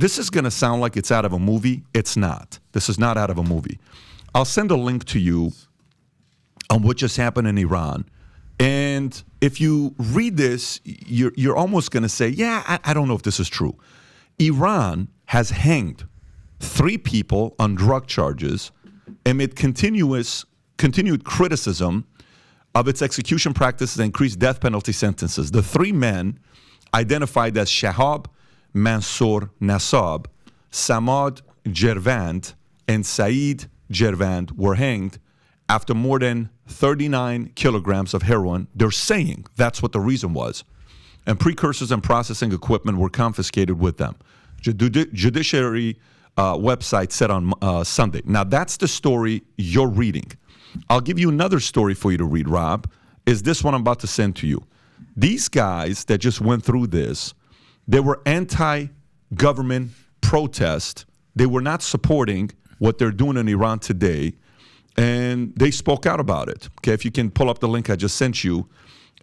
this is going to sound like it's out of a movie. It's not. This is not out of a movie. I'll send a link to you on what just happened in Iran. And if you read this, you're almost going to say, yeah, I don't know if this is true. Iran has hanged 3 people on drug charges amid continued criticism of its execution practices and increased death penalty sentences. The 3 men, identified as Shahab Mansour Nassab, Samad Jervand, and Saeed Jervand, were hanged after more than 39 kilograms of heroin. They're saying that's what the reason was. And precursors and processing equipment were confiscated with them. Judiciary website said on Sunday. Now, that's the story you're reading. I'll give you another story for you to read, Rob, is this one I'm about to send to you. These guys that just went through this, they were anti-government protest. They were not supporting what they're doing in Iran today, and they spoke out about it. Okay, if you can pull up the link I just sent you.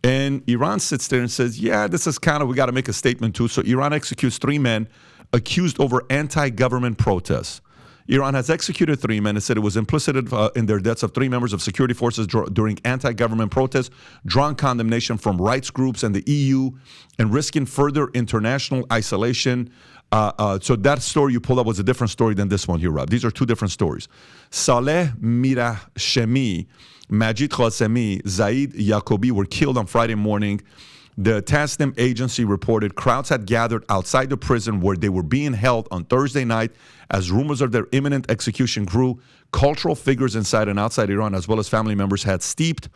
And Iran sits there and says, yeah, this is kind of, we got to make a statement too. So Iran executes 3 men accused over anti-government protests. Iran has executed 3 men and said it was implicit in their deaths of 3 members of security forces during anti-government protests, drawing condemnation from rights groups and the EU, and risking further international isolation. So that story you pulled up was a different story than this one here, Rob. These are 2 different stories. Saleh Mirashemi, Majid Qasemi, Zaid Yacobi were killed on Friday morning. The Tasnim agency reported crowds had gathered outside the prison where they were being held on Thursday night as rumors of their imminent execution grew. Cultural figures inside and outside Iran, as well as family members, had stepped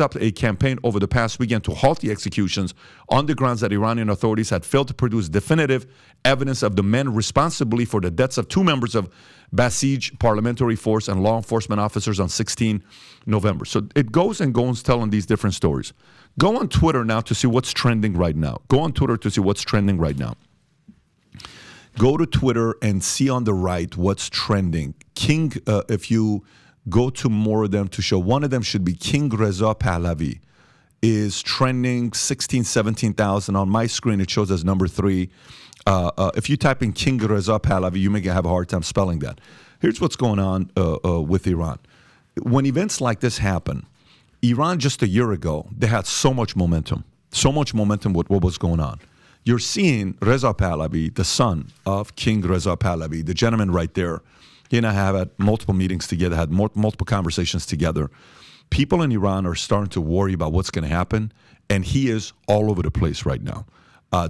up a campaign over the past weekend to halt the executions on the grounds that Iranian authorities had failed to produce definitive evidence of the men responsible for the deaths of 2 members of Basij parliamentary force and law enforcement officers on 16 November. So it goes and goes telling these different stories. Go on Twitter now to see what's trending right now. Go on Twitter to see what's trending right now. Go to Twitter and see on the right what's trending. If you go to more of them to show, one of them should be King Reza Pahlavi, is trending 16, 17,000. On my screen, it shows as number 3. If you type in King Reza Pahlavi, you may have a hard time spelling that. Here's what's going on with Iran. When events like this happen, Iran just a year ago, they had so much momentum with what was going on. You're seeing Reza Pahlavi, the son of King Reza Pahlavi, the gentleman right there. He and I have had multiple meetings together, had multiple conversations together. People in Iran are starting to worry about what's going to happen, and he is all over the place right now,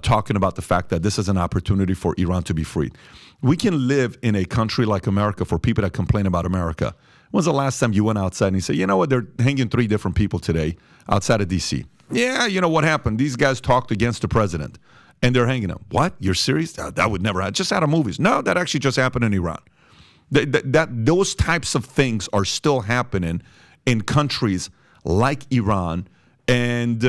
talking about the fact that this is an opportunity for Iran to be freed. We can live in a country like America for people that complain about America. When's the last time you went outside and you said, you know what, they're hanging 3 different people today outside of D.C.? Yeah, you know what happened? These guys talked against the president, and they're hanging them. What? You're serious? That would never happen. Just out of movies. No, that actually just happened in Iran. Those types of things are still happening in countries like Iran, and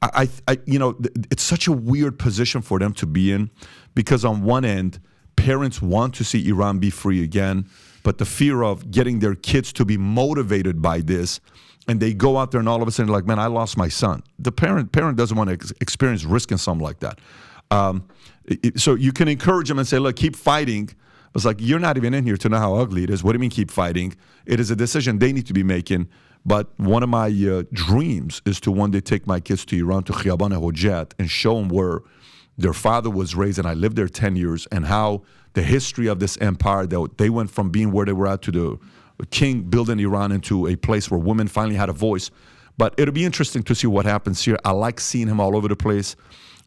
it's such a weird position for them to be in, because on one end, parents want to see Iran be free again, but the fear of getting their kids to be motivated by this, and they go out there and all of a sudden like, man, I lost my son. The parent doesn't want to experience risking something like that. So you can encourage them and say, look, keep fighting. It's like, you're not even in here to know how ugly it is. What do you mean keep fighting? It is a decision they need to be making. But one of my dreams is to one day take my kids to Iran, to Khiyaban-e-Hojat, and show them where their father was raised, and I lived there 10 years, and how the history of this empire, that they went from being where they were at to the king building Iran into a place where women finally had a voice. But it'll be interesting to see what happens here. I like seeing him all over the place.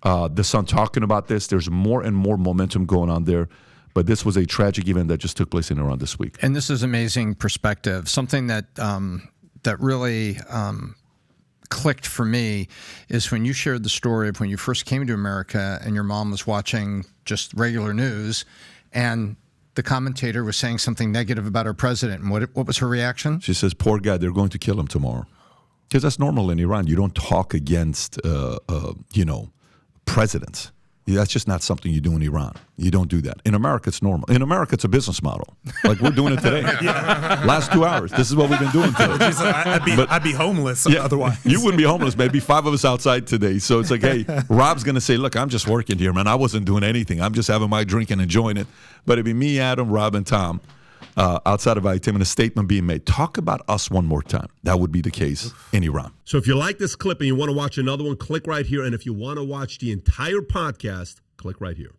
The son talking about this. There's more and more momentum going on there. But this was a tragic event that just took place in Iran this week. And this is amazing perspective. Something that that really clicked for me is when you shared the story of when you first came to America and your mom was watching just regular news, and the commentator was saying something negative about our president. And what was her reaction? She says, poor guy, they're going to kill him tomorrow. Because that's normal in Iran. You don't talk against, presidents. That's just not something you do in Iran. You don't do that. In America, it's normal. In America, it's a business model. Like we're doing it today. Last 2 hours. This is what we've been doing today. I'd be homeless otherwise. You wouldn't be homeless. Maybe 5 of us outside today. So it's like, hey, Rob's going to say, look, I'm just working here, man. I wasn't doing anything. I'm just having my drink and enjoying it. But it'd be me, Adam, Rob, and Tom outside of Valuetainment, a statement being made. Talk about us one more time. That would be the case in Iran. So if you like this clip and you want to watch another one, click right here. And if you want to watch the entire podcast, click right here.